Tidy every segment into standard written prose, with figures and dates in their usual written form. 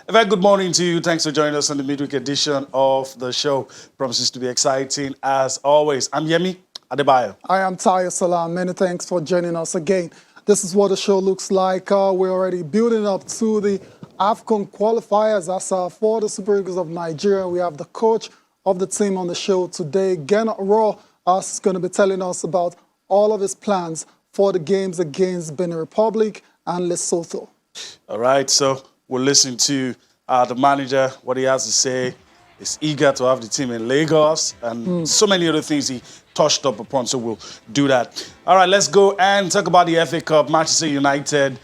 A very good morning to you. Thanks for joining us on the midweek edition of the show. Promises to be exciting as always. I'm Yemi Adebayo. I am Tayo Salam. Many thanks for joining us again. This is what the show looks like. We're already building up to the AFCON qualifiers. As for the Super Eagles of Nigeria, we have the coach of the team on the show today, Gernot Raw, is going to be telling us about all of his plans for the games against Benin Republic and Lesotho. All right, so we'll listen to the manager, what he has to say. He's eager to have the team in Lagos and so many other things he touched up upon, so we'll do that. All right, let's go and talk about the FA Cup. Manchester United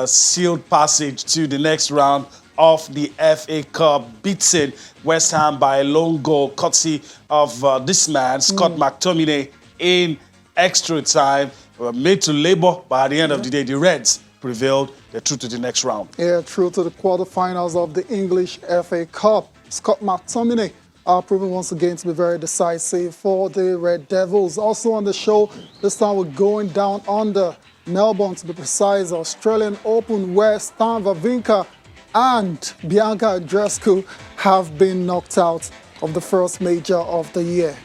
sealed passage to the next round of the FA Cup, beating West Ham by a lone goal, courtesy of this man, Scott McTominay, in extra time. Were made to labour, but at the end of the day, the Reds prevailed. They're through to the next round. Yeah, through to the quarterfinals of the English FA Cup. Scott McTominay proving once again to be very decisive for the Red Devils. Also on the show, this time we're going down under Melbourne, to be precise, Australian Open, where Stan Wawrinka and Bianca Andreescu have been knocked out of the first major of the year.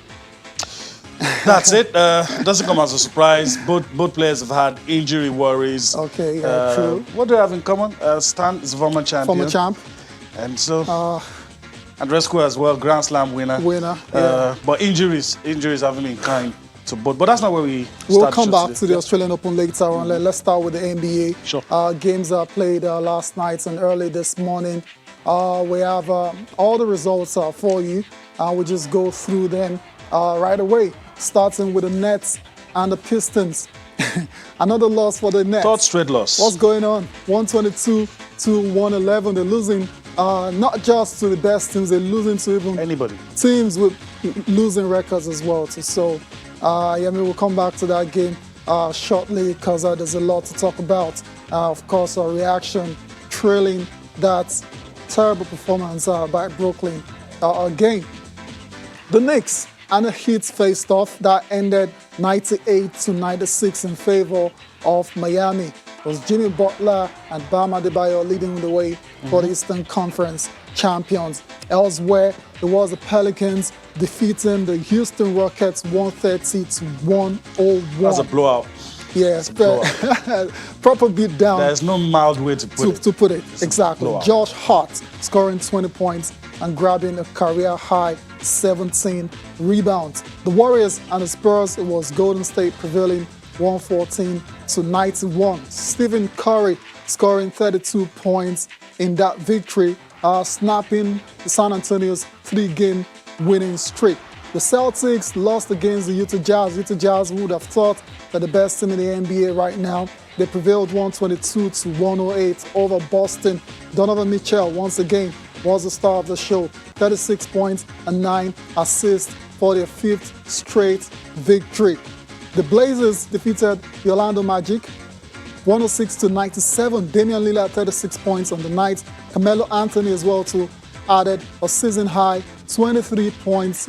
That's it. Doesn't come as a surprise. Both players have had injury worries. Okay, yeah, true. What do they have in common? Stan is a former champion. Former champ. And so, Andreescu as well, Grand Slam winner. Yeah. But injuries haven't been kind to both. But that's not where we start. We'll come back to the Australian Open later on. Let's start with the NBA. Sure. Games are played last night and early this morning. We have all the results for you. We'll just go through them right away, starting with the Nets and the Pistons. Another loss for the Nets. Third straight loss. What's going on? 122 to 111. They're losing not just to the best teams, they're losing to even anybody. Teams with losing records as well. So, we'll come back to that game shortly because there's a lot to talk about. Of course, our reaction trailing that terrible performance by Brooklyn game. The Knicks and the Heat faced off. That ended 98 to 96 in favor of Miami. It was Jimmy Butler and Bam Adebayo leading the way for the Eastern Conference champions. Elsewhere, it was the Pelicans defeating the Houston Rockets 130 to 101. That's a blowout. Yes, proper beat down. There's no mild way to put it. Exactly. Josh Hart scoring 20 points and grabbing a career high 17 rebounds. The Warriors and the Spurs, it was Golden State prevailing 114 to 91. Stephen Curry scoring 32 points in that victory, snapping the San Antonio's 3-game winning streak. The Celtics lost against the Utah Jazz. Utah Jazz would have thought that the best team in the NBA right now. They prevailed 122 to 108 over Boston. Donovan Mitchell, once again, was the star of the show. 36 points and 9 assists for their 5th straight victory. The Blazers defeated the Orlando Magic 106 to 97. Damian Lillard 36 points on the night. Carmelo Anthony as well too added a season high 23 points,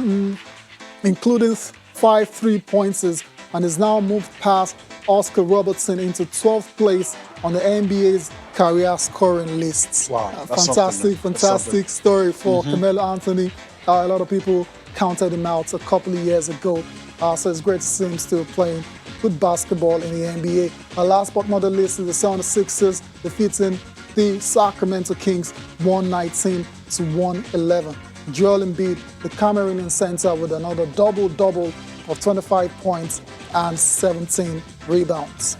including 5 3-pointers, and is now moved past Oscar Robertson into 12th place on the NBA's career scoring lists. Wow, fantastic story for Carmelo Anthony. A lot of people counted him out a couple of years ago, so it's great to see him still playing good basketball in the NBA. Last but not the least is the 76ers defeating the Sacramento Kings 119 to 111. Joel Embiid, the Cameroonian center, with another double-double of 25 points and 17 rebounds.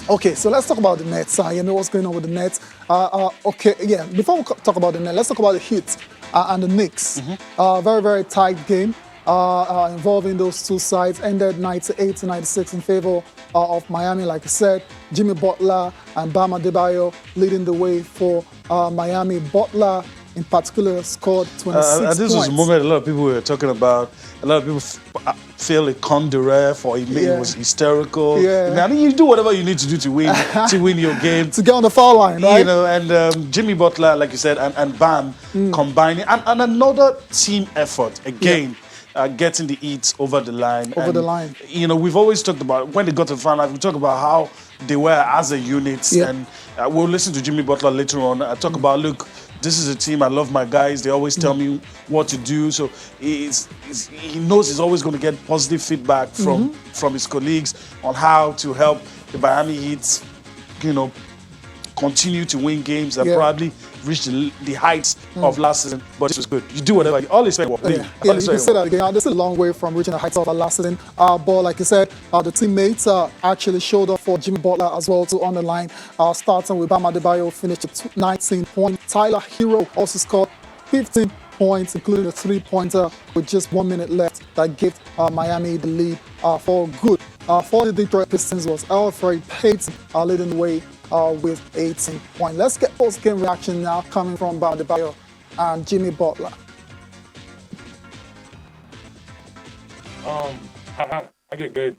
Okay, so let's talk about the Nets. You know what's going on with the Nets. Before we talk about the Nets, let's talk about the Heat and the Knicks. Very, very tight game involving those two sides. Ended 98 to 96 in favor of Miami. Like I said, Jimmy Butler and Bam Adebayo leading the way for Miami. Butler, in particular, scored 26 points. This was a moment a lot of people were talking about. A lot of people feel a condemned for it. It was hysterical. Yeah. I mean, you do whatever you need to do to win your game. To get on the foul line, right? You know, and Jimmy Butler, like you said, and Bam combining, and another team effort again. Getting the Heat over the line. You know, we've always talked about, when they got to the final, we talk about how they were as a unit. And we'll listen to Jimmy Butler later on. Talk about, look, this is a team. I love my guys. They always tell me what to do. So he knows he's always going to get positive feedback from his colleagues on how to help the Miami Heat, continue to win games and probably reach the heights of last season. But this was good. You do whatever. You always say what. You can say that again. This is a long way from reaching the heights of last season. But like you said, the teammates actually showed up for Jimmy Butler as well to underline. Starting with Bam Adebayo, finished at 19 points. Tyler Hero also scored 15 points, including a three-pointer with just 1 minute left that gave Miami the lead for good. For the Detroit Pistons was Elfrid Payton leading the way with 18 points. Let's get post-game reaction now coming from Bam Adebayo and Jimmy Butler. I get a good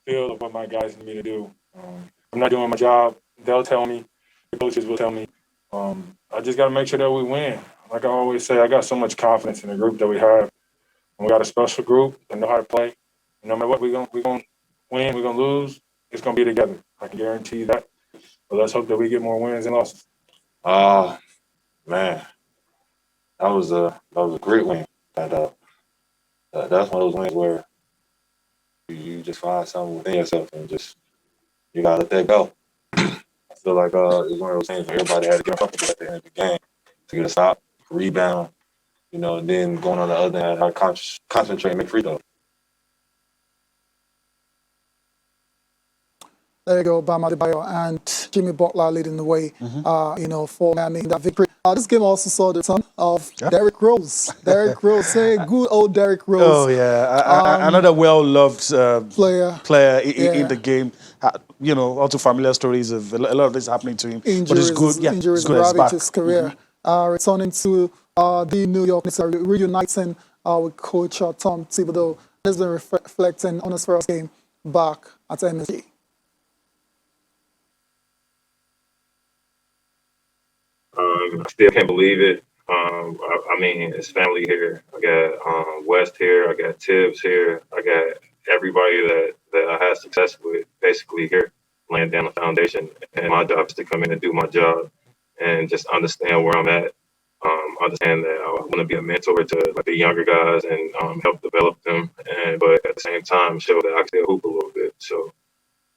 feel of what my guys need me to do. I'm not doing my job. They'll tell me. The coaches will tell me. I just got to make sure that we win. Like I always say, I got so much confidence in the group that we have. And we got a special group that know how to play. And no matter what, we're gonna win, we're going to lose. It's going to be together. I can guarantee that. But let's hope that we get more wins and losses. Man, that was a great win. And, that's one of those wins where you just find something within yourself and just you gotta let that go. I feel like it's one of those things where everybody had to get comfortable at the end of the game to get a stop, rebound, and then going on the other end, I concentrate and make free throws. There you go, Bam Adebayo and Jimmy Butler leading the way, for Miami in that victory. This game also saw the return of Derrick Rose. Derrick Rose, good old Derrick Rose. Oh, yeah. Another well-loved player in the game. Also familiar stories of a lot of this happening to him. Injuries, but it's good. Yeah, injuries it's good ravaged his career. Returning to the New York Knicks, reuniting with coach Tom Thibodeau. He's been reflecting on his first game back at MSG. I still can't believe it. I mean, it's family here. I got West here. I got Tibbs here. I got everybody that I had success with basically here, laying down the foundation. And my job is to come in and do my job and just understand where I'm at. Understand that I want to be a mentor to the younger guys and help develop them. But at the same time, show that I can still hoop a little bit. So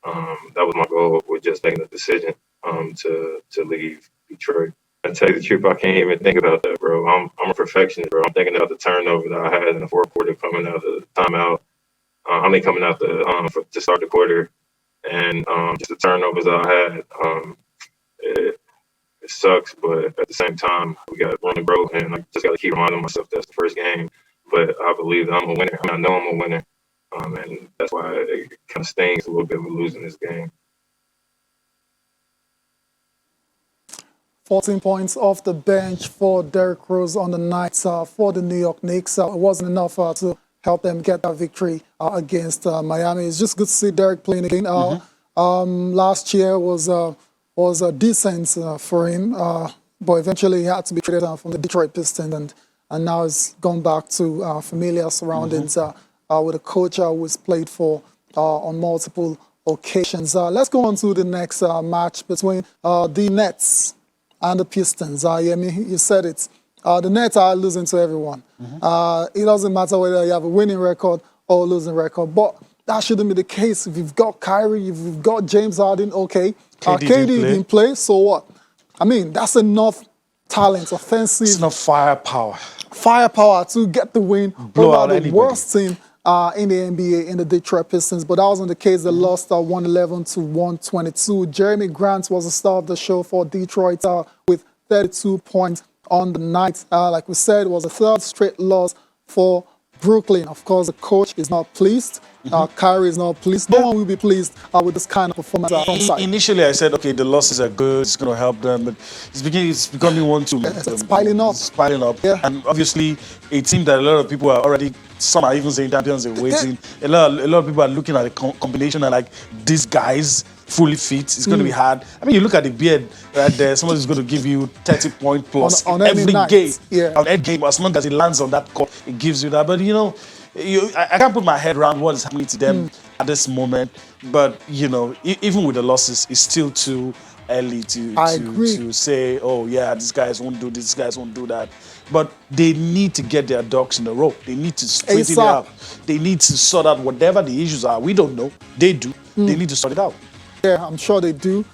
that was my goal with just making the decision to leave Detroit. I tell you the truth, I can't even think about that, bro. I'm a perfectionist, bro. I'm thinking about the turnover that I had in the fourth quarter coming out of the timeout. Coming out to start the quarter, and just the turnovers that I had. It sucks, but at the same time, we got room to grow, and I just got to keep reminding myself that's the first game. But I believe that I'm a winner. I know I'm a winner, and that's why it kind of stings a little bit with losing this game. 14 points off the bench for Derrick Rose on the night for the New York Knicks. It wasn't enough to help them get that victory against Miami. It's just good to see Derrick playing again. Last year was decent for him, but eventually he had to be traded from the Detroit Pistons, and now he's gone back to familiar surroundings with a coach who has played for on multiple occasions. Let's go on to the next match between the Nets and the Pistons. You said it. The Nets are losing to everyone. It doesn't matter whether you have a winning record or a losing record, but that shouldn't be the case. If you've got Kyrie, if you've got James Harden, okay. KD didn't play, so what? I mean, that's enough talent, offensive. It's enough firepower. Firepower to get the win Blow out over the anybody. worst team in the NBA, in the Detroit Pistons, but that wasn't the case. They lost 111 to 122. Jeremy Grant was the star of the show for Detroit with 32 points on the night. Like we said, it was a third straight loss for Brooklyn. Of course, the coach is not pleased. Kyrie is not pleased. No one will be pleased with this kind of performance from side. Initially, I said, okay, the losses are good. It's going to help them. But it's becoming one to It's piling up. It's piling up. Yeah. And obviously, a team that a lot of people are already, some are even saying champions are waiting. A lot of people are looking at the combination and like, these guys fully fit. It's going to be hard. I mean, you look at the beard right there. Somebody's going to give you 30 point plus on every night. game. Yeah. On every game, as long as it lands on that court, it gives you that. But I can't put my head around what is happening to them at this moment. But even with the losses, it's still too early to I agree. to say, oh yeah, these guys won't do this, these guys won't do that. But they need to get their ducks in a row. They need to straighten it ASAP. out. They need to sort out whatever the issues are. We don't know. They do. They need to sort it out. Yeah, I'm sure they do.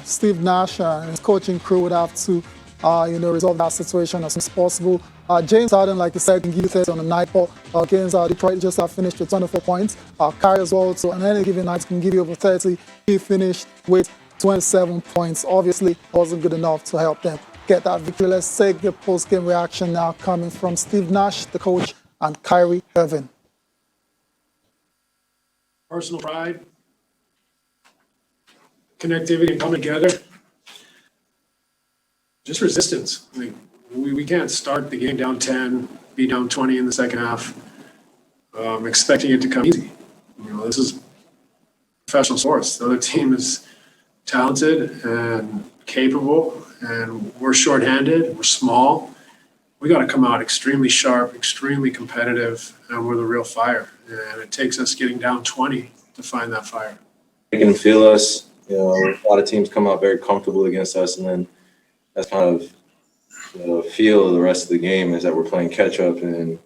Steve Nash and his coaching crew would have to, resolve that situation as soon as possible. James Harden, like you said, can give you 30 on the night, but against Detroit just finished with 24 points. Kyrie as well, so on any given night can give you over 30. He finished with 27 points. Obviously, wasn't good enough to help them get that victory. Let's take the post-game reaction now coming from Steve Nash, the coach, and Kyrie Irving. Personal pride, connectivity, and coming together. Just resistance. I mean, we can't start the game down 10, be down 20 in the second half, expecting it to come easy. This is professional sports. The other team is talented and capable, and we're shorthanded, we're small. We got to come out extremely sharp, extremely competitive, and we're the real fire. And it takes us getting down 20 to find that fire. They can feel us. A lot of teams come out very comfortable against us, and then that's kind of the feel of the rest of the game is that we're playing catch up, and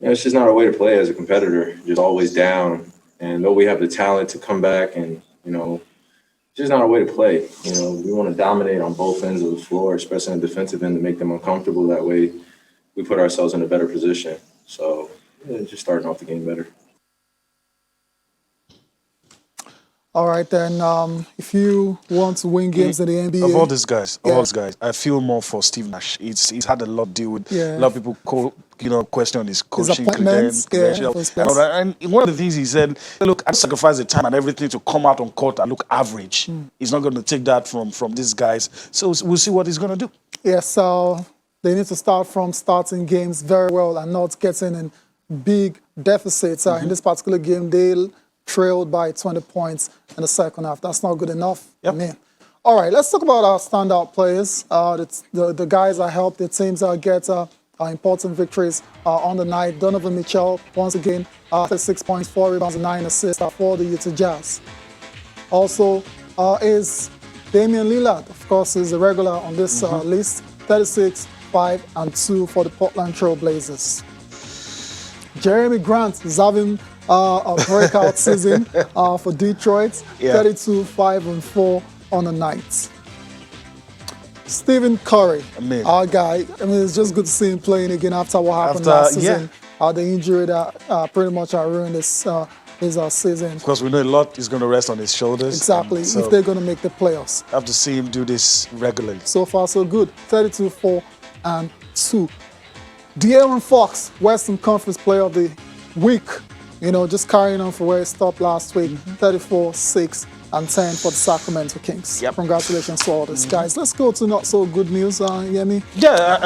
it's just not our way to play as a competitor. Just always down, and though we have the talent to come back, and it's just not our way to play. We want to dominate on both ends of the floor, especially in the defensive end, to make them uncomfortable. That way, we put ourselves in a better position. So, just starting off the game better. All right, then, if you want to win games in the NBA... Of all these guys, I feel more for Steve Nash. He's had a lot to deal with. Yeah. A lot of people question his coaching appointments, credentials. And one of the things he said, look, I sacrifice the time and everything to come out on court and look average. He's not going to take that from these guys. So we'll see what he's going to do. Yeah, so they need to start from starting games very well and not getting in big deficits. In this particular game, they trailed by 20 points in the second half. That's not good enough. Yep. All right, let's talk about our standout players. The guys that helped the teams get important victories on the night. Donovan Mitchell, once again, 36 points, 4 rebounds, and 9 assists for the Utah Jazz. Also is Damian Lillard, of course, is a regular on this list. 36, 5, and 2 for the Portland Trail Blazers. Jeremy Grant is having a breakout season for Detroit. 32, 5, and 4 on the night. Stephen Curry, our guy. It's just good to see him playing again after what happened last season. The injury that pretty much ruined his season. Of course, we know a lot is going to rest on his shoulders. Exactly, So if they're going to make the playoffs. I have to see him do this regularly. So far, so good. 32, 4, and 2. De'Aaron Fox, Western Conference Player of the Week. Just carrying on for where he stopped last week. 34, 6, and 10 for the Sacramento Kings. Congratulations to all these guys. Let's go to not so good news, Yemi. Yeah,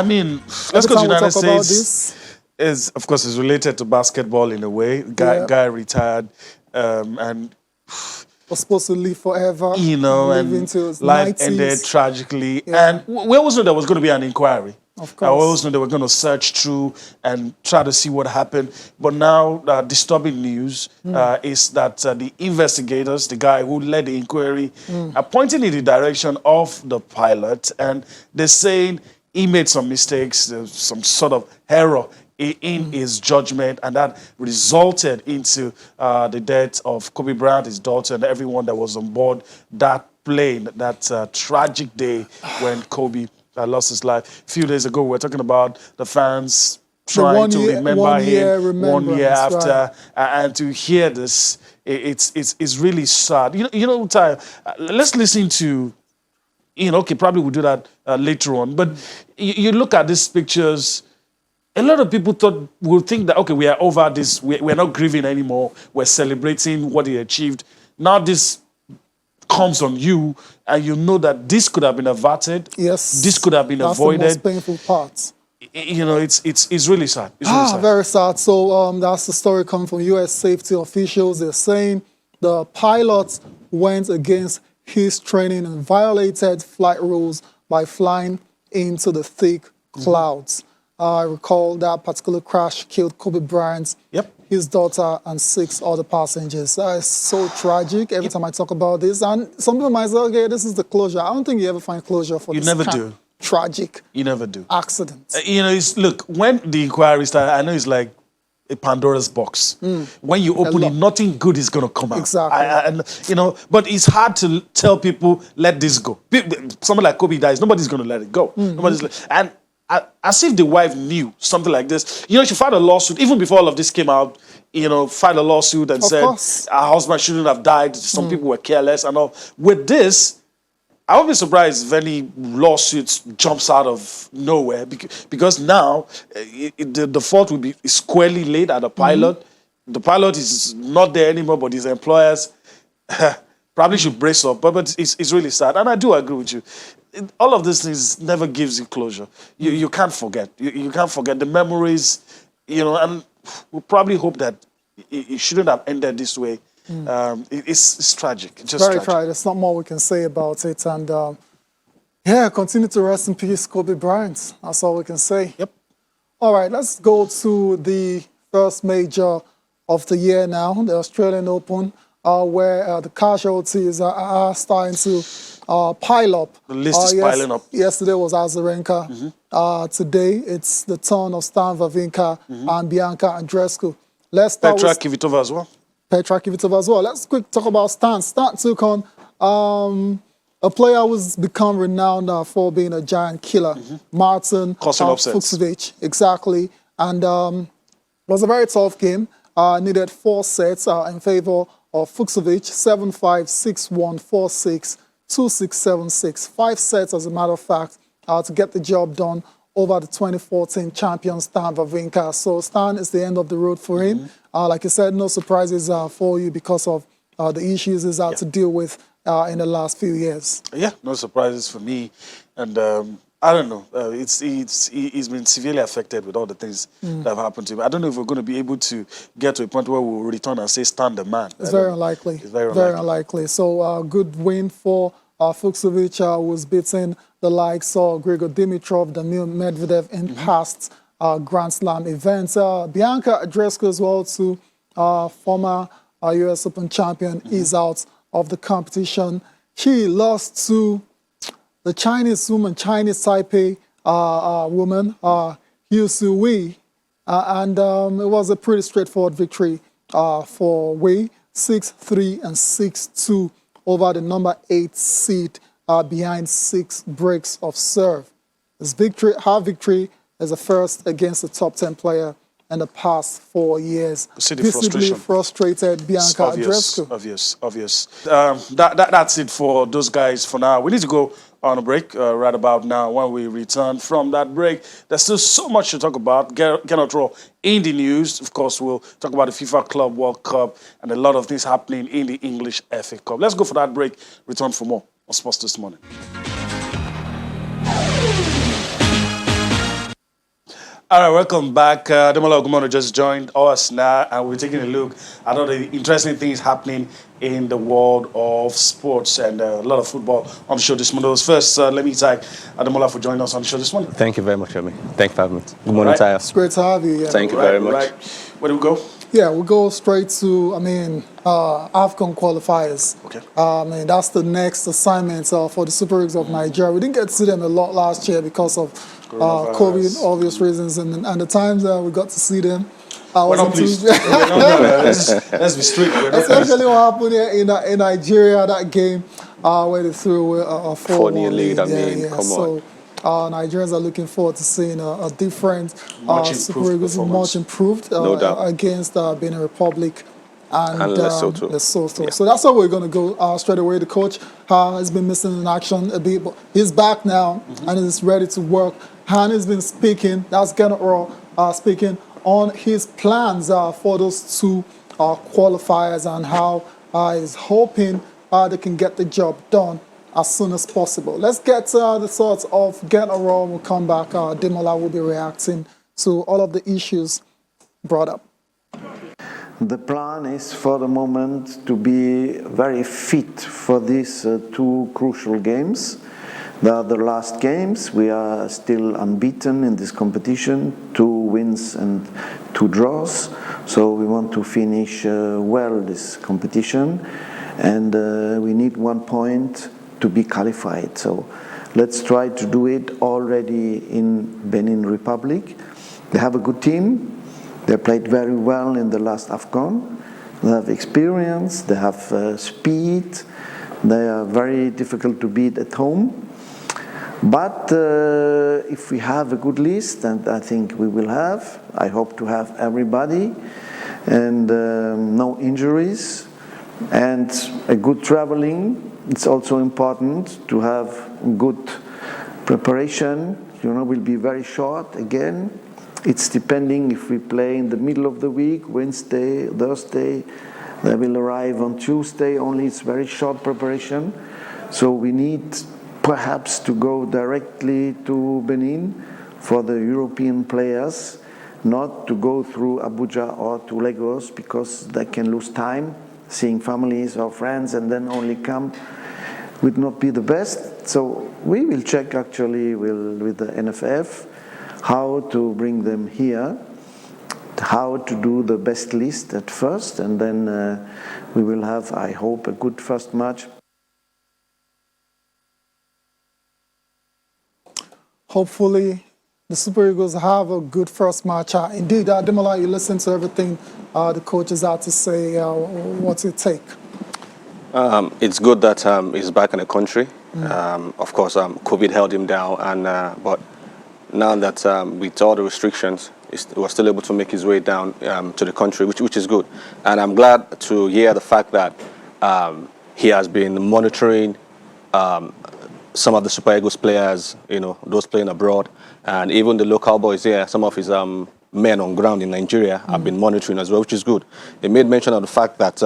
let's go to the United States. Of course, is related to basketball in a way. Guy retired, and was supposed to live forever. And into his life 90s. ended tragically. And we always knew there was going to be an inquiry. Of course. I always knew they were going to search through and try to see what happened. But now, disturbing news is that the investigators, the guy who led the inquiry, are pointing in the direction of the pilot, and they're saying he made some mistakes, some sort of error in his judgment, and that resulted into the death of Kobe Bryant, his daughter, and everyone that was on board that plane, that tragic day when Kobe lost his life. A few days ago, we were talking about the fans trying to remember him 1 year after, and to hear this, it's really sad. Ty, let's listen to, probably we'll do that later on, but you look at these pictures. A lot of people would think that, okay, we are over this, we're not grieving anymore, we're celebrating what he achieved. Now this comes on you, and you know that this could have been averted. Yes. This could have been avoided. That's the most painful part. It's really sad. It's really sad. Very sad. So that's the story coming from U.S. safety officials. They're saying the pilot went against his training and violated flight rules by flying into the thick clouds. I recall that particular crash killed Kobe Bryant. his daughter, and 6 other passengers. It's so tragic every time I talk about this. And some people might say, okay, this is the closure. I don't think you ever find closure for this never kind do. of tragic You never do. accident. Look, when the inquiry started, I know it's like a Pandora's box. When you open it, nothing good is going to come out. Exactly. But it's hard to tell people, let this go. Someone like Kobe dies, nobody's going to let it go. As if the wife knew something like this. She filed a lawsuit, even before all of this came out, filed a lawsuit and said her husband shouldn't have died. Some people were careless and all. With this, I won't be surprised if any lawsuits jumps out of nowhere because now the fault will be squarely laid at the pilot. The pilot is not there anymore, but his employers probably should brace up. But it's really sad, and I do agree with you. All of these things never gives you closure. You can't forget. You can't forget the memories. And we probably hope that it shouldn't have ended this way. It's tragic. It's just very tragic. There's not more we can say about it. And continue to rest in peace, Kobe Bryant. That's all we can say. Yep. All right, let's go to the first major of the year now, the Australian Open, where the casualties are starting to pile up. The list is piling up. Yesterday was Azarenka. Today it's the turn of Stan Wawrinka and Bianca Andreescu. Let's start Petra with Kvitova as well. Petra Kvitova as well. Let's quick talk about Stan. Stan took on a player who's become renowned for being a giant killer, Martin Fucsovics. Exactly. And it was a very tough game. Needed 4 sets in favor of Fucsovics, 7-5, 6-1, 4-6, 2-6, 7-6. 5 sets, as a matter of fact, to get the job done over the 2014 champion Stan Wawrinka. So Stan is the end of the road for him. Like I said, no surprises for you because of the issues he's had to deal with in the last few years. Yeah, no surprises for me. And I don't know. He's been severely affected with all the things that have happened to him. I don't know if we're going to be able to get to a point where we'll return and say Stan the man. It's very unlikely. It's very unlikely. So good win for Fucsovics, who was beating the likes of Grigor Dimitrov, Daniil Medvedev in past Grand Slam events. Bianca Andreescu as well, too, former US Open champion, is out of the competition. She lost to the Chinese woman, Chinese Taipei woman, Hu Su-wei, and it was a pretty straightforward victory for Wei, 6-3 and 6-2 over the number 8 seed behind 6 breaks of serve. Her victory is the first against the top 10 player in the past 4 years. Visibly frustrated Bianca Andreescu. Obvious. That's it for those guys for now. We need to go on a break right about now. When we return from that break, there's still so much to talk about. Cannot roll in the news. Of course, we'll talk about the FIFA Club World Cup and a lot of things happening in the English FA Cup. Let's go for that break. Return for more on Sports This Morning. All right, welcome back. Demola Ogumono just joined us now, and we're taking a look at all the interesting things happening in the world of sports and a lot of football on the show this morning. First, let me thank Ademola for joining us on the show this morning. Thank you very much, Emi. Thank you for having me. Good morning, Tyre. It's great to have you. Yeah. Thank you very much. Where do we go? Yeah, we'll go straight to, AFCON qualifiers. Okay. That's the next assignment for the Super Eagles of Nigeria. We didn't get to see them a lot last year because of COVID, obvious reasons, and the times we got to see them. We're not pleased. Let's be straight. Especially what happened here in Nigeria, that game where they threw a 4-1 lead. Come on. Nigerians are looking forward to seeing a different Super Eagles, much improved no doubt. against Benin Republic and Lesotho. So that's how we're going to go straight away. The coach has been missing in action a bit, but he's back now and is ready to work. Han has been speaking, that's General speaking on his plans for those 2 qualifiers and how he's hoping they can get the job done as soon as possible. Let's get the thoughts of General. We'll come back. Demola will be reacting to all of the issues brought up. The plan is for the moment to be very fit for these 2 crucial games. They are the last games. We are still unbeaten in this competition, 2 wins and 2 draws. So we want to finish well this competition, and we need 1 point to be qualified. So let's try to do it already in Benin Republic. They have a good team. They played very well in the last AFCON. They have experience. They have speed. They are very difficult to beat at home. But if we have a good list, and I think we will have, I hope to have everybody, and no injuries, and a good traveling. It's also important to have good preparation. Will be very short again. It's depending if we play in the middle of the week, Wednesday, Thursday. They will arrive on Tuesday. Only it's very short preparation. So we need perhaps to go directly to Benin for the European players, not to go through Abuja or to Lagos, because they can lose time seeing families or friends and then only come would not be the best. So we will check actually with the NFF how to bring them here, how to do the best list at first, and then we will have, I hope, a good first match. Hopefully, the Super Eagles have a good first match. Indeed, Ademola, you listen to everything the coaches had to say. What's your take? It's good that he's back in the country. Of course, COVID held him down, and but now that with all the restrictions, he was still able to make his way down to the country, which is good. And I'm glad to hear the fact that he has been monitoring some of the Super Eagles players, those playing abroad, and even the local boys here, some of his men on ground in Nigeria have been monitoring as well, which is good. He made mention of the fact that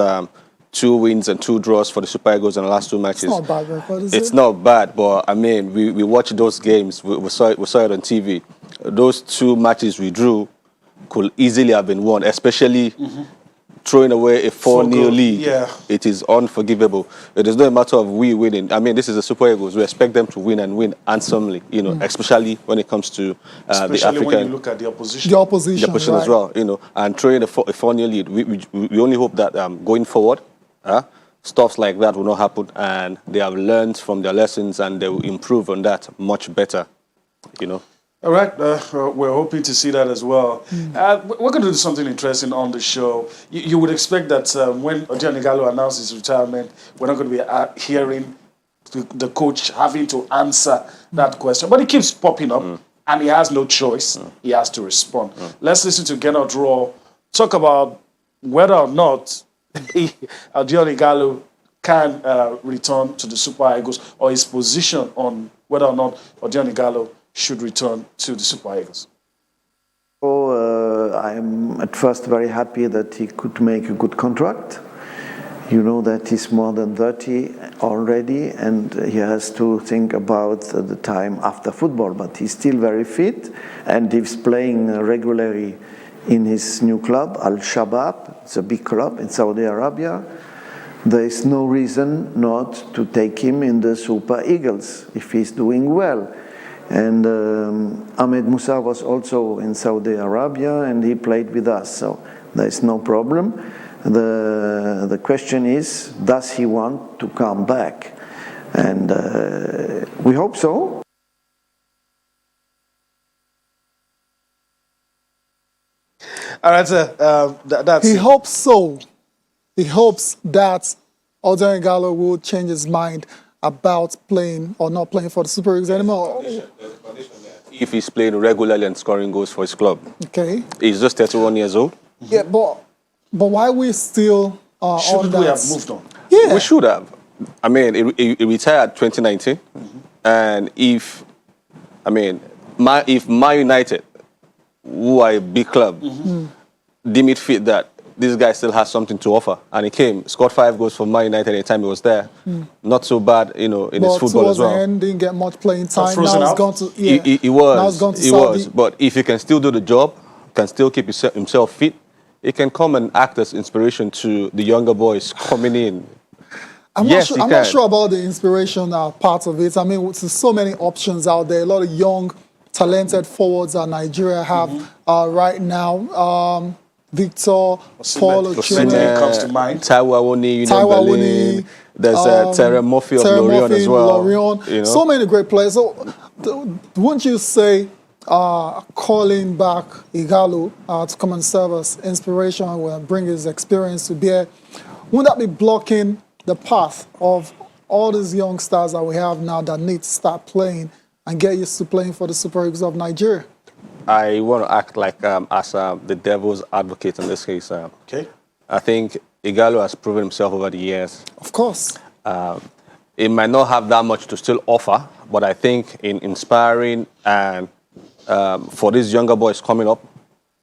2 wins and 2 draws for the Super Eagles in the last 2 matches. It's not bad record, is It's it? not bad, but I mean, we watched those games. We saw it on TV. Those 2 matches we drew could easily have been won, especially throwing away a 4-0 lead. Yeah. It is unforgivable. It is not a matter of we winning. I mean, this is the Super Eagles. We expect them to win and win handsomely, especially when it comes to the Especially when you African. look at the opposition. The opposition, right. As well, and throwing a 4-0 lead. We only hope that going forward, stuff like that will not happen, and they have learned from their lessons and they will improve on that much better, All right, we're hoping to see that as well. We're going to do something interesting on the show. You would expect that when Odion Ighalo announced his retirement, we're not going to be hearing the coach having to answer that question. But it keeps popping up, and he has no choice. He has to respond. Let's listen to Gennard Raw talk about whether or not Odion Ighalo can return to the Super Eagles, or his position on whether or not Odion Ighalo should return to the Super Eagles. I'm at first very happy that he could make a good contract. You know that he's more than 30 already, and he has to think about the time after football, but he's still very fit, and he's playing regularly in his new club, Al-Shabaab. It's a big club in Saudi Arabia. There is no reason not to take him in the Super Eagles if he's doing well. And Ahmed Musa was also in Saudi Arabia, and he played with us, so there is no problem. The question is, does he want to come back? And we hope so. All right, that's He hopes so. He hopes that Odion Ighalo will change his mind about playing or not playing for the Super Eagles anymore. If he's playing regularly and scoring goals for his club. Okay. He's just 31 years old. Yeah, but why we still on shouldn't that? we have moved on? Yeah. We should have. I mean, he retired 2019, and if Man United, who are a big club, deem it fit that this guy still has something to offer, and he came, scored 5 goals for Man United any time he was there. Not so bad, in his football as well. The end, didn't get much playing time. Frozen Now out? he's gone to He Now he's gone to he Saudi. was. But if he can still do the job, can still keep himself fit, he can come and act as inspiration to the younger boys coming in. I'm Yes, not you sure. I'm can. not sure about the inspiration part of it. I mean, there's so many options out there. A lot of young, talented forwards that Nigeria have right now. Victor, Paul Osimhen Ochime, comes to mind. Taiwo Awoniyi, Union Taiwo Berlin. Awoniyi, There's Terry Murphy of Terry Lorient Murphy, as well. Lorient. You know? So many great players. So, wouldn't you say calling back Igalo to come and serve as inspiration will bring his experience to bear? Wouldn't that be blocking the path of all these young stars that we have now that need to start playing and get used to playing for the Super Eagles of Nigeria? I want to act like as the devil's advocate in this case. Okay. I think Igalo has proven himself over the years. Of course. It might not have that much to still offer, but I think in inspiring and for these younger boys coming up,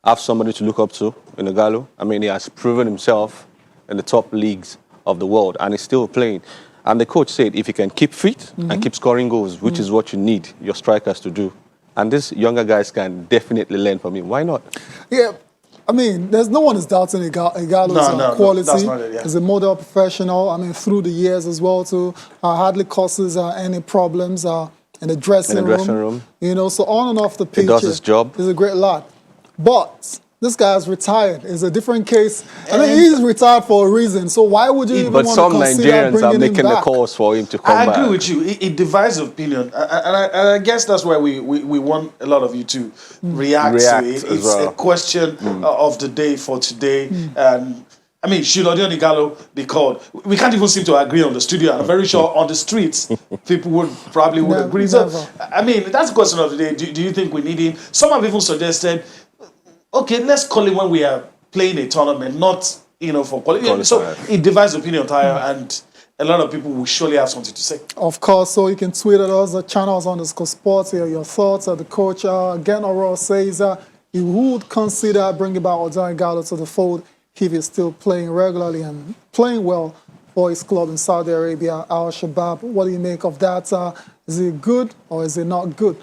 have somebody to look up to in Igalo. I mean, he has proven himself in the top leagues of the world, and he's still playing. And the coach said, if you can keep fit and keep scoring goals, which is what you need your strikers to do, and these younger guys can definitely learn from him. Why not? Yeah, I mean, there's no one is doubting Igalo's quality. That's not it, yeah. He's a model professional. I mean, through the years as well, too. Hardly causes any problems in the dressing room. You know, so on and off the pitch. He does his job. He's a great lad. But this guy's retired. It's a different case. I mean, he's retired for a reason. So why would you even want to consider Nigerians bringing are him making the back? calls for him to come back. I agree with you. It divides opinion, and I guess that's why we want a lot of you to react to it. as It's well. a question of the day for today, and I mean, should Odion Igalo be called? We can't even seem to agree on the studio, and I'm very sure on the streets, people would agree. So, I mean, that's the question of the day. Do you think we need him? Some have even suggested, okay, let's call him when we are playing a tournament, not for quality. So it divides opinion, Tyre, and a lot of people will surely have something to say. Of course, so you can tweet at us, the channels _sports, your thoughts. The coach, again, Oro says he would consider bringing back Odion Igalo to the fold if he's still playing regularly and playing well for his club in Saudi Arabia, Al Shabab. What do you make of that? Is it good or is it not good?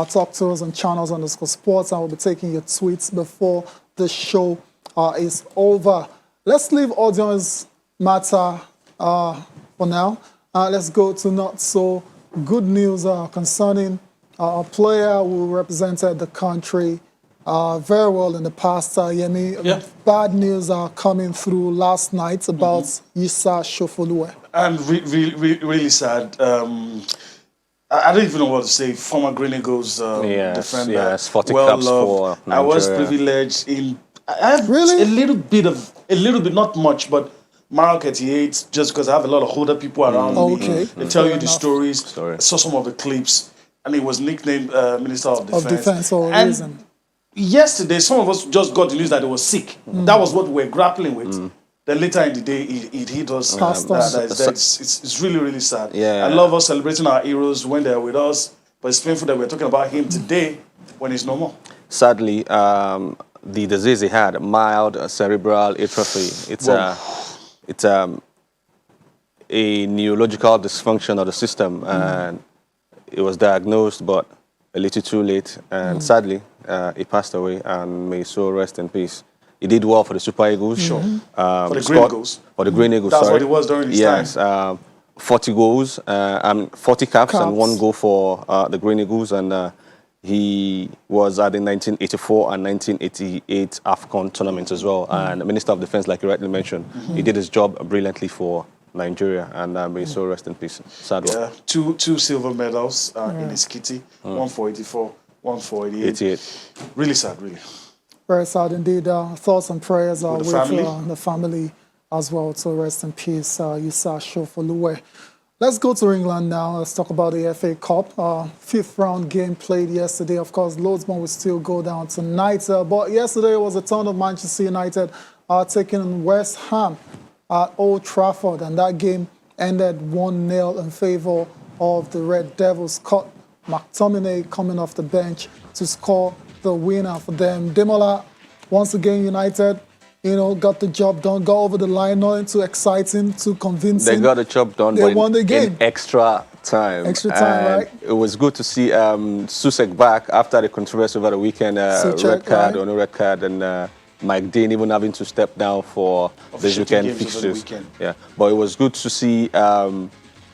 Talk to us on channels _sports, and we'll be taking your tweets before the show is over. Let's leave Odion's matter for now. Let's go to not so good news concerning a player who represented the country very well in the past. Yemi, bad news coming through last night about Issa Shofoluwe. And really sad. I don't even know what to say. Former Green Eagles defender. Yes, 40 well caps loved. for Nigeria. I was privileged in. I have a little bit, not much, but Maral 38, just because I have a lot of older people around me. They tell you the stories. I saw some of the clips, and he was nicknamed Minister of Defense. For a reason. Yesterday, some of us just got the news that he was sick. That was what we were grappling with. Then later in the day, it hit us. It's really, really sad. Yeah. I love us celebrating our heroes when they're with us, but it's painful that we're talking about him today when he's no more. Sadly, the disease he had, mild cerebral atrophy, it's a neurological dysfunction of the system, and it was diagnosed, but a little too late, and sadly, he passed away, and may his soul rest in peace. He did well for the Super Eagles. Sure. For the Green Eagles. For the Green Eagles, That's what it was during his time. 40 goals, 40 caps and 1 goal for the Green Eagles, and he was at the 1984 and 1988 AFCON tournament as well. And the Minister of Defense, like you rightly mentioned, he did his job brilliantly for Nigeria, and may his soul rest in peace. Sad one. Yeah, two silver medals in his kitty, one for 84, one for 88. Really sad, really. Very sad indeed. Thoughts and prayers with the family as well. So rest in peace, Issa Shofoluwe. Let's go to England now. Let's talk about the FA Cup. Fifth round game played yesterday. Of course, loads more will still go down tonight. But yesterday was a turn of Manchester United taking on West Ham at Old Trafford. And that game ended 1-0 in favour of the Red Devils. Scott McTominay coming off the bench to score the winner for them. Demola, once again, United, got the job done, got over the line, nothing too exciting, too convincing. They got the job done, they won the game. In extra time. Right? It was good to see Susek back after the controversy over the weekend, red card or no red card, and Mike Dean even having to step down for this weekend fixtures. Yeah, but it was good to see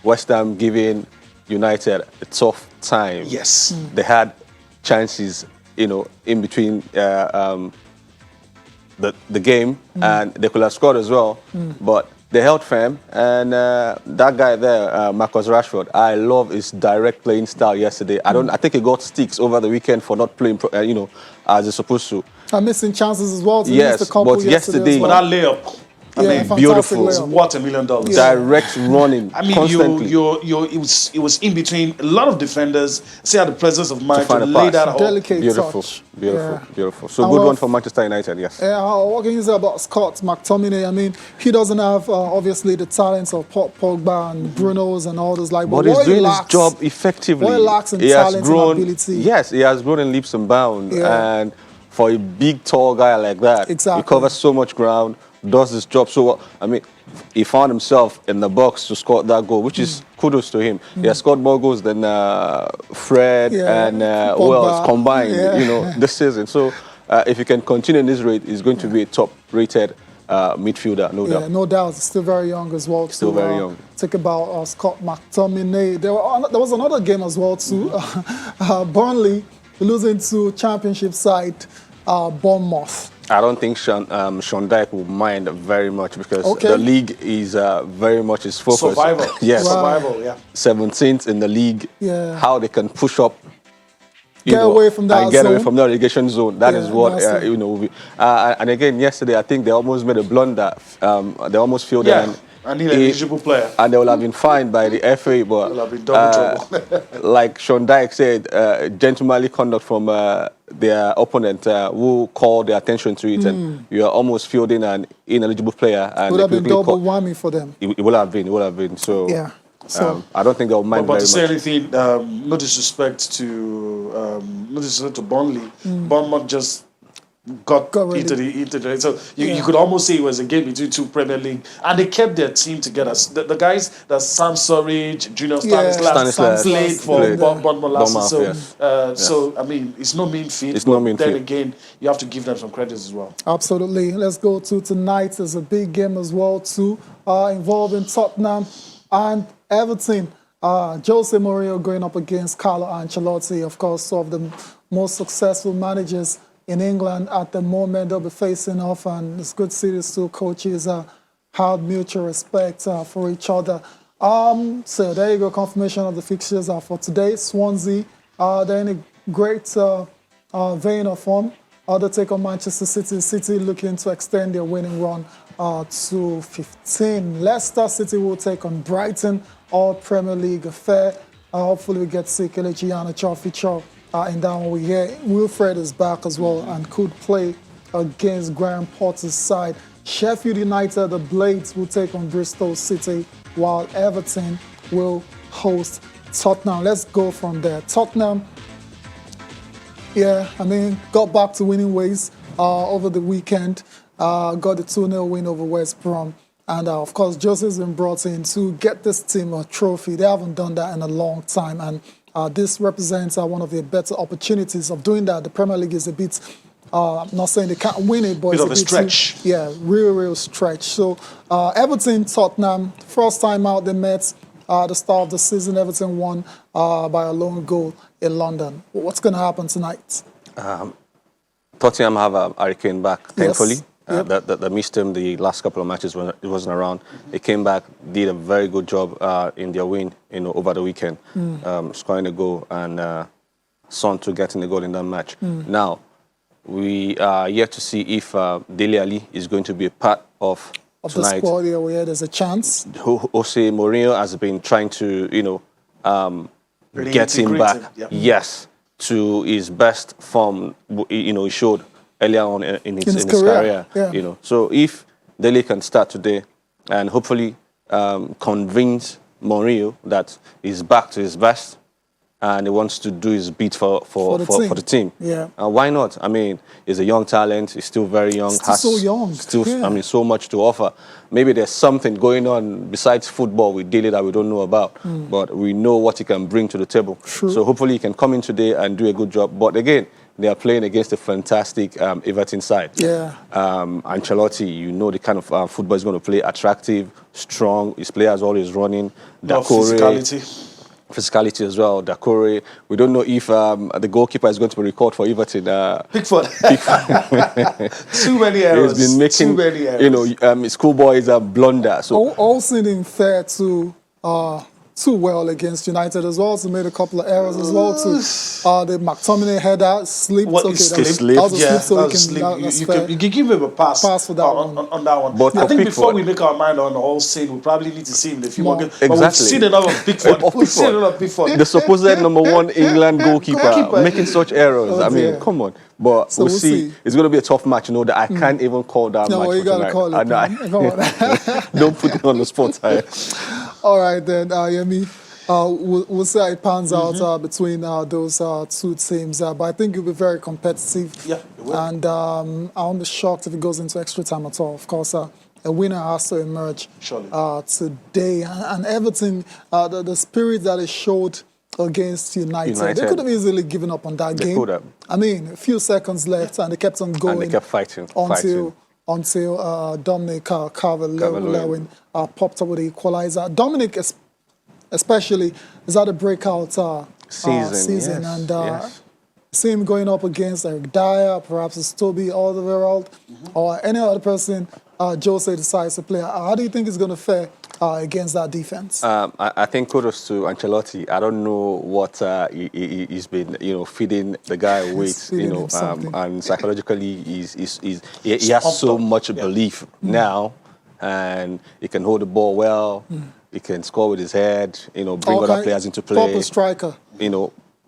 West Ham giving United a tough time. Yes. They had chances, in between the game, and they could have scored as well, but they held firm. And that guy there, Marcus Rashford, I love his direct playing style yesterday. I think he got sticks over the weekend for not playing, as he's supposed to. And missing chances as well. Yes, missed a couple but yesterday, But that layup, I mean, beautiful. It's worth $1 million. Direct running. I mean, constantly. it was in between a lot of defenders. See how the presence of mind to find a lay pass. that up. Delicate Beautiful, touch. beautiful. So good one for Manchester United, yes. What can you say about Scott McTominay? I mean, he doesn't have obviously the talents of Pogba and Bruno's and all those but he's doing his job effectively. What he lacks in talent and ability. Yes, he has grown in leaps and bounds. And for a big, tall guy like that, he covers so much ground, does his job so well. I mean, he found himself in the box to score that goal, which is kudos to him. He has scored more goals than Fred and who else combined, this season. So if he can continue in this rate, he's going to be a top-rated midfielder, no doubt. No doubt. He's still very young as well. Still very young. Think about Scott McTominay. There was another game as well too. Burnley losing to Championship side Bournemouth. I don't think Sean Dyche will mind very much because the league is very much his focus. Survival. Yes. Survival, yeah. 17th in the league. Yeah. How they can push up. Get away from that get zone. away from the relegation zone. That is what, and again, yesterday, I think they almost made a blunder. They almost failed an eligible player. And they will have been fined by the FA, but will have been double trouble. like Sean Dyche said, gentlemanly conduct from their opponent who called their attention to it, and you are almost fielding an ineligible player. And would have been double whammy for them. It would have been. So yeah. So I don't think they'll mind but very to say much. anything, no disrespect to Burnley. Bournemouth just got into the so you could almost say it was a game between two Premier League, and they kept their team together. The guys that Sam Surridge, Junior Stanislas played for Bournemouth last season. So I mean, it's no mean feat. It's no mean feat. Then again, you have to give them some credit as well. Absolutely. Let's go to tonight. There's a big game as well too, involving Tottenham and Everton. Jose Mourinho going up against Carlo Ancelotti, of course, one of the most successful managers in England at the moment. They'll be facing off, and it's good to see these two coaches have mutual respect for each other. So there you go, confirmation of the fixtures for today. Swansea, they're in a great vein of form. They take on Manchester City. City looking to extend their winning run to 15. Leicester City will take on Brighton, all Premier League affair. Hopefully we get to see Kelechi Iheanacho feature in that one. We hear Wilfred is back as well and could play against Graham Potter's side. Sheffield United, the Blades, will take on Bristol City, while Everton will host Tottenham. Let's go from there. Tottenham, got back to winning ways over the weekend. Got the 2-0 win over West Brom. And of course, Jose's been brought in to get this team a trophy. They haven't done that in a long time. And this represents one of the better opportunities of doing that. The Premier League is a bit, I'm not saying they can't win it, but bit it's of a stretch. Real stretch. So Everton, Tottenham, first time out they met the start of the season. Everton won by a lone goal in London. What's going to happen tonight? Tottenham have a Hurricane back, thankfully. Yes. That missed him the last couple of matches when it wasn't around. He came back, did a very good job in their win, over the weekend, scoring a goal and Son to getting the goal in that match. Now, we are yet to see if Dele Alli is going to be a part of tonight. The squad here, where there's a chance. Jose Mourinho has been trying to, get him back. Yes, to his best form. He showed earlier on in his career. So if Dele can start today and hopefully convince Mourinho that he's back to his best and he wants to do his bit for the team. Yeah. Why not? I mean, he's a young talent. He's still very young. So young. So much to offer. Maybe there's something going on besides football with Dele that we don't know about. But we know what he can bring to the table. True. So hopefully he can come in today and do a good job. But again, they are playing against a fantastic Everton side. Yeah. Ancelotti, you know the kind of football he's going to play, attractive, strong. His players always running. No Physicality as well. Dakore. We don't know if the goalkeeper is going to be recalled for Everton. Pickford. Too many errors. He's been making, too many errors. schoolboys blunder. So All seeming fair to too well against United as well. So made a couple of errors as well too. The McTominay header slipped. What Okay, is that slip? was a slip, so that we was can, slip. that's You fair. can give him a pass For that one. on that one. But I for think before Pickford- we make our mind on all sin, we probably need to see him in a few more More. games. But we've Exactly. seen enough of Pickford. Of We've seen Pickford. enough of Pickford. the supposed #1 England goalkeeper making such errors. Oh, I mean, dear. come on. But So we'll see. It's going to be a tough match. You know that I can't even call that No, match well, you for gotta tonight. call it. I know. Man. Come on. Don't put it on the spot. All right then, Yemi. We'll see how it pans out between those two teams. But I think it'll be very competitive. Yeah, it will. And I won't be shocked if it goes into extra time at all. Of course, a winner has to emerge Surely. today. And Everton, the spirit that they showed against United, they could have easily given up on that They game. could have. I mean, a few seconds left, and they kept on going. And they kept fighting. Until Dominic Calvert-Lewin popped up with the equalizer. Dominic, especially, is at a breakout season. Yes, And yes. see him going up against Eric Dyer, perhaps it's Toby Alderweireld, or any other person Jose decides to play. How do you think he's going to fare against that defense? I think kudos to Ancelotti. I don't know what he's been, feeding the guy with, feeding him something. and psychologically he has so much belief now, and he can hold the ball well. He can score with his head. Bring other players into play. Proper striker.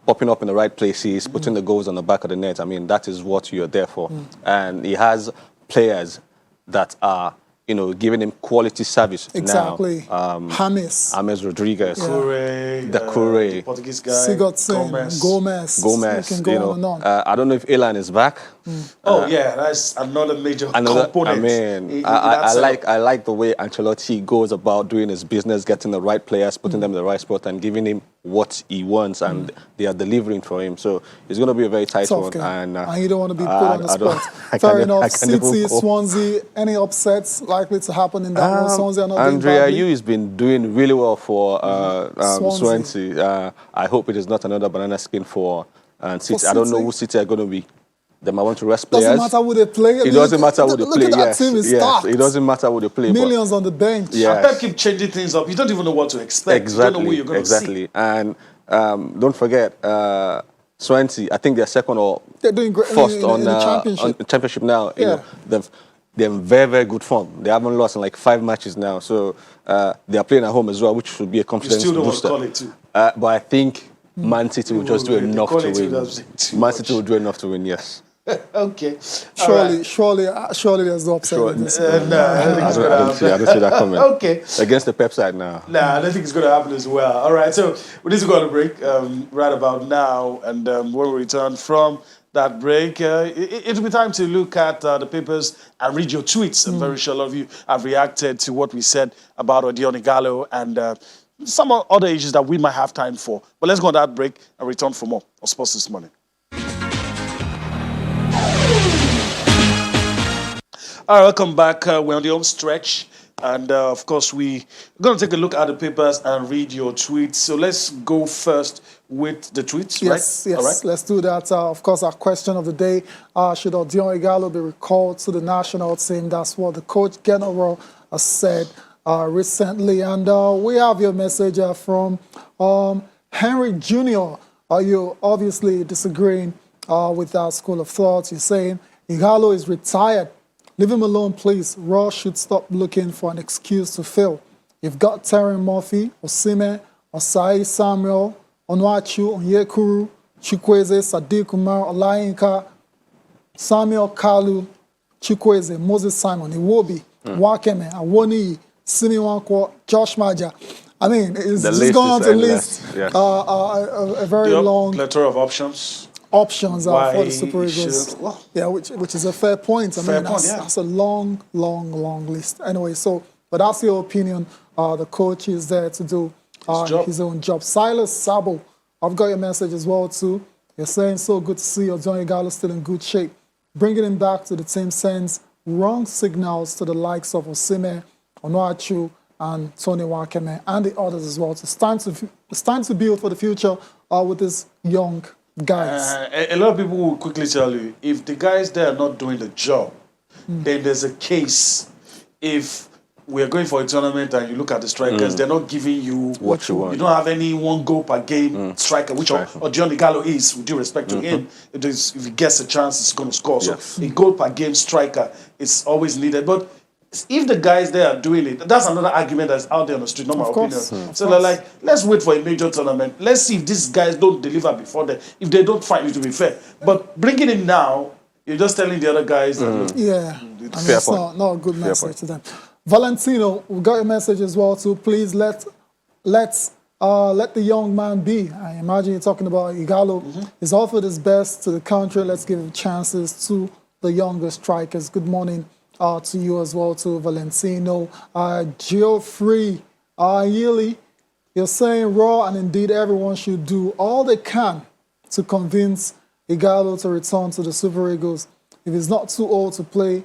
Popping up in the right places, putting the goals on the back of the net. I mean, that is what you're there for. And he has players that are, giving him quality service exactly. now. James Rodriguez, Dakure, the Portuguese guy, Sigurdsson, Gomez. We can go on and on. I don't know if Elan is back. That's another major component. I mean, I like the way Ancelotti goes about doing his business, getting the right players, putting them in the right spot, and giving him what he wants, and they are delivering for him. So it's going to be a very tight one. Game. And you don't want to be put on the spot. Fair enough. City, Swansea, any upsets likely to happen in that one? Swansea are not doing Andrea badly. Yu has been doing really well for Swansea. I hope it is not another banana skin for City. I don't know who City are going to be. They might want to rest players. Doesn't matter who they play. It doesn't matter who they play. Look at that team is stacked. It doesn't matter who they play. Millions on the bench. Yes. Pep keep changing things up. You don't even know what to expect. Exactly. You don't know who you're going to see. Exactly. And don't forget, Swansea, I think they're second or They're doing great first in the championship. on the championship now. Yeah. They're in very, very good form. They haven't lost in like 5 matches now. So they are playing at home as well, which should be a confidence You still don't booster. want to call it too. But I think Man City will just do enough to win. Man City will do enough to win, yes. Okay. Surely there's no upset in this. I don't see that coming. Okay. Against the Pep side now. Nah, I don't think it's going to happen as well. All right, so we need to go on a break right about now. And when we return from that break, it'll be time to look at the papers and read your tweets. I'm very sure a lot of you have reacted to what we said about Odion Igalo and some other issues that we might have time for. But let's go on that break and return for more on Sports This Morning. All right, welcome back. We're on the home stretch. And, of course, we're going to take a look at the papers and read your tweets. So let's go first with the tweets, right? Yes, all right. Let's do that. Of course, our question of the day, should Odion Igalo be recalled to the national team? That's what the coach, General, has said recently. And we have your message from Henry Jr. You're obviously disagreeing with our school of thought. You're saying Igalo is retired. Leave him alone, please. Raw should stop looking for an excuse to fail. You've got Terry Murphy, Osimhen, Osai Samuel, Onuachu, Onyekuru, Chukwueze, Sadiq Umar, Olayinka, Samuel Kalu, Chukwueze, Moses Simon, Iwobi, Wakeme, Awoni, Simi Wankwo, Josh Maja. I mean, it's just going on to list yes. a very long plethora of options for the Super Eagles. Yeah, which is a fair point. I mean, that's a long list. Anyway, but that's your opinion. The coach is there to do his own job. Silas Sabo, I've got your message as well too. You're saying so good to see Odion Ighalo still in good shape. Bringing him back to the team sends wrong signals to the likes of Osimhen, Onuachu, and Tony Wakeme, and the others as well. So it's time to build for the future with these young guys. A lot of people will quickly tell you, if the guys there are not doing the job, then there's a case. If we're going for a tournament and you look at the strikers, they're not giving you what you want. You don't have any 1 goal per game striker, which Odion Ighalo is, with due respect to him. If he gets a chance, he's going to score. Yes. So a goal per game striker is always needed. But if the guys there are doing it, that's another argument that's out there on the street, not my opinion. So they're like, let's wait for a major tournament. Let's see if these guys don't deliver before then. If they don't fight, it to be fair. But bringing him now, you're just telling the other guys that, Yeah, it's not a good message to them. Valentino, we got your message as well too. Please let the young man be. I imagine you're talking about Ighalo. He's offered his best to the country. Let's give him chances to the younger strikers. Good morning to you as well too, Valentino. Geoffrey Yili, you're saying Raw and indeed everyone should do all they can to convince Ighalo to return to the Super Eagles. If he's not too old to play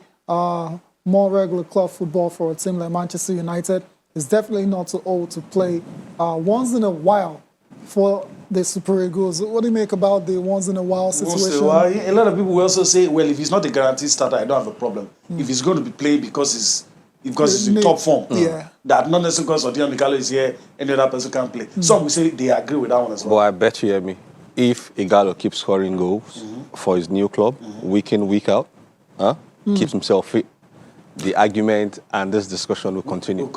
more regular club football for a team like Manchester United, he's definitely not too old to play once in a while for the Super Eagles. What do you make about the once in a while situation? A lot of people will also say, well, if he's not a guaranteed starter, I don't have a problem. If he's going to be playing because he's in top form, that not necessarily because Odion Ighalo is here, any other person can play. Some will say they agree with that one as well. But I bet you hear me. If Ighalo keeps scoring goals for his new club, week in, week out, keeps himself fit, the argument and this discussion will continue.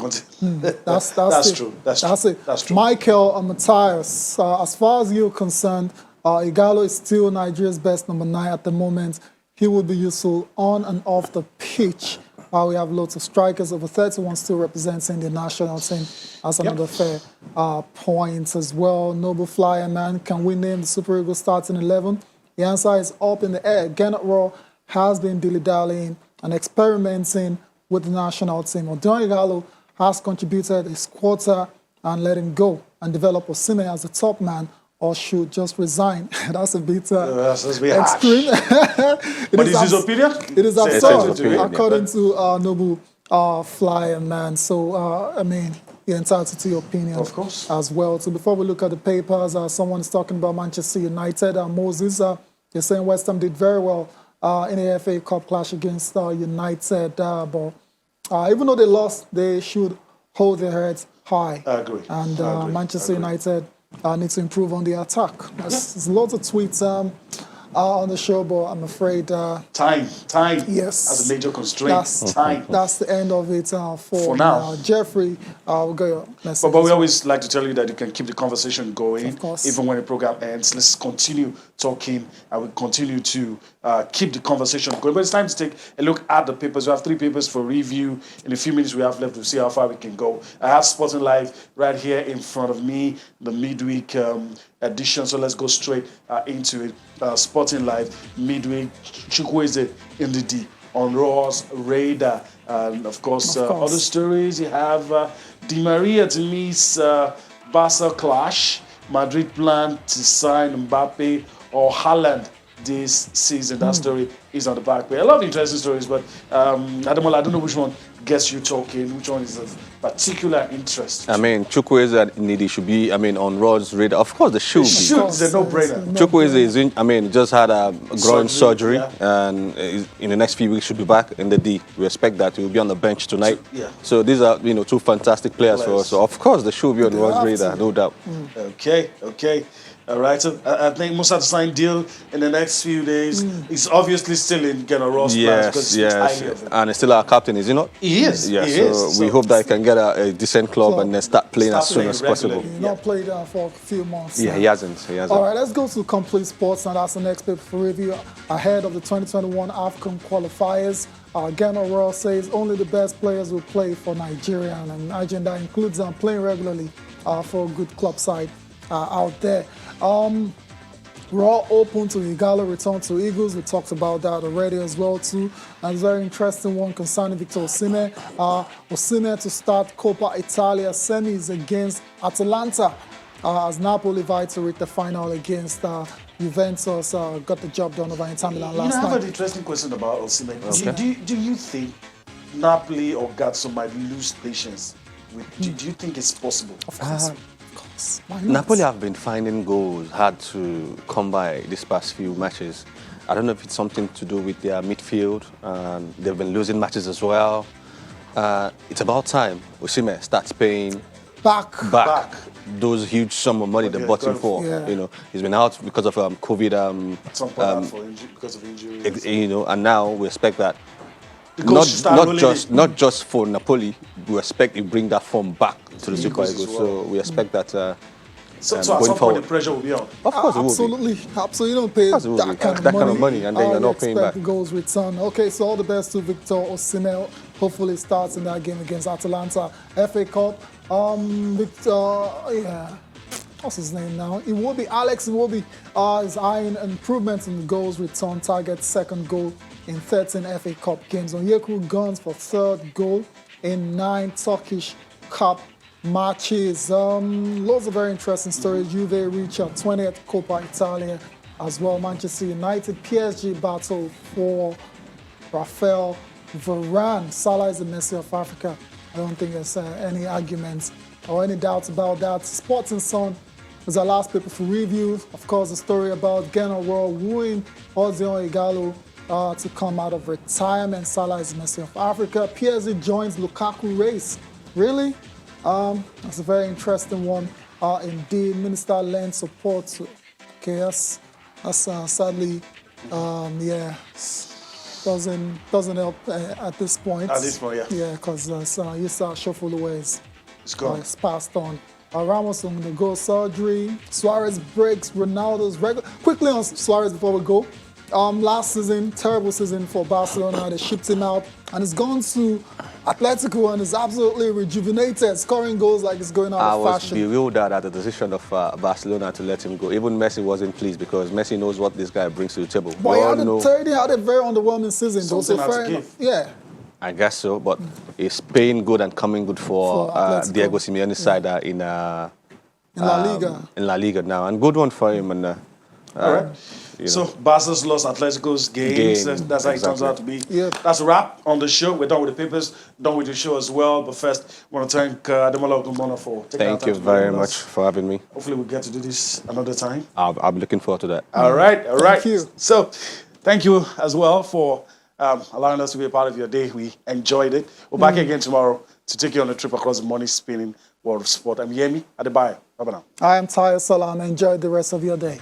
That's true. That's true. Michael Matthias, as far as you're concerned, Ighalo is still Nigeria's best number 9 at the moment. He will be useful on and off the pitch. We have lots of strikers, over 31 still representing the national team. That's another fair point as well. Noble Flyer Man, can we name the Super Eagles starting 11? The answer is up in the air. Gennett Raw has been dilly-dallying and experimenting with the national team. Odion Ighalo has contributed his quarter and let him go and develop Osimhen as the top man, or should just resign. That's a bit extreme. But is his opinion? It is absurd, according to Noble Flyer Man. So, I mean, you're entitled to your opinion, of course, as well. So before we look at the papers, someone is talking about Manchester United. Moses, you're saying West Ham did very well in the FA Cup clash against United. But even though they lost, they should hold their heads high. I agree. And Manchester United needs to improve on the attack. There's lots of tweets on the show, but I'm afraid... Time. Yes. As a major constraint. Time. That's the end of it for now. Jeffrey, we'll go your message. But we always like to tell you that you can keep the conversation going. Of course. Even when the program ends. Let's continue talking and we'll continue to keep the conversation going. But it's time to take a look at the papers. We have 3 papers for review. In a few minutes we have left to see how far we can go. I have Sporting Live right here in front of me, the midweek edition. So let's go straight into it. Sporting Live, midweek, Chukwueze in the D on Raw's radar. And of course, other stories, you have Di Maria to miss Barca clash, Madrid plan to sign Mbappe or Haaland this season. That story is on the back page. A lot of interesting stories, but Ademola, I don't know which one gets you talking, which one is of particular interest. I mean, Chukwueze and Ndidi should be, on Rod's radar. Of course, they should be. It's a no-brainer. Chukwueze is just had a groin surgery, and in the next few weeks should be back in the D. We expect that he will be on the bench tonight. So these are, 2 fantastic players for us. So of course, they should be on Rod's radar, no doubt. Okay. All right, so I think Musa to sign deal in the next few days. He's obviously still in Gennett Raw's plans because it's highly of him. And he's still our captain, is he not? He is. We hope that he can get a decent club and then start playing as soon as possible. He's not played for a few months. Yeah, he hasn't. All right, let's go to Complete Sports, and that's the next paper for review ahead of the 2021 AFCON qualifiers. Gennett Raw says only the best players will play for Nigeria, and I imagine that includes playing regularly for a good club side out there. Raw open to Ighalo return to Eagles. We talked about that already as well too. And a very interesting one concerning Victor Osimhen. Osimhen to start Coppa Italia semis against Atalanta as Napoli vied to reach the final against Juventus, got the job done over Inter Milan last I have night. an interesting question about Osimhen. Okay. Do you think Napoli or Gatso might lose patience? Do you think it's possible? Of course. Why not? Napoli have been finding goals hard to come by these past few matches. I don't know if it's something to do with their midfield. They've been losing matches as well. It's about time Osimhen starts paying Back. those huge sum of money they Okay, bought him got it. for. Yeah. He's been out because of COVID. At some point out because of injuries. And now we expect that The goals should start rolling in. not just for Napoli, we expect you bring that form back to the Super Eagles as Eagles. well. So we expect that. So at going some point forward. the pressure will be on. Of course, it will be. Absolutely. You don't pay course it will be. that kind of That money. kind of money, and then you're not paying expect back. goals return. Okay, so all the best to Victor Osimhen. Hopefully, starts in that game against Atalanta. FA Cup. What's his name now? Alex Iwobi is eyeing improvements in the goals return target, second goal in 13 FA Cup games. Onyekuru guns for third goal in 9 Turkish Cup matches. Lots of very interesting stories. Juve reach a 20th Coppa Italia as well. Manchester United, PSG battle for Rafael Varane. Salah is the Messi of Africa. I don't think there's any arguments or any doubts about that. Sporting Sun was our last paper for review. Of course, the story about Ghana World wooing Odion Igalo to come out of retirement. Salah is the Messi of Africa. PSG joins Lukaku race. Really? That's a very interesting one indeed. Minister lends support to chaos. That's sadly, doesn't help at this point. At this point, yeah. Yeah, because Yissa Shofulu is gone. it's passed on. Ramos on the goal surgery. Suarez breaks Ronaldo's record. Quickly on Suarez before we go. Last season, terrible season for Barcelona. They shipped him out and he's gone to Atletico and is absolutely rejuvenated, scoring goals like it's going out I of was fashion. bewildered at the decision of Barcelona to let him go. Even Messi wasn't pleased because Messi knows what this guy brings to the table. But We he all had know. had a very underwhelming season. Though, so Something had to fair give. enough. Yeah. I guess so, but it's paying good and coming good for Atletico. Diego Simeone's side in La Liga. In La Liga now, and good one for him. And All right. you So know. Barca's lost Atletico's games. Game, That's how it turns exactly. out to be. Yep. That's a wrap on the show. We're done with the papers, done with the show as well. But first, I want to thank Ademola Ogunbona for taking Thank our you time to be very with much us. for having me. Hopefully, we'll get to do this another time. I'm looking forward to that. All right. Thank you. So, thank you as well for allowing us to be a part of your day. We enjoyed it. We're back again tomorrow to take you on a trip across the money spinning world of sport. I'm Yemi Adebayo. Bye-bye now. I am Tayo Salam. Enjoy the rest of your day.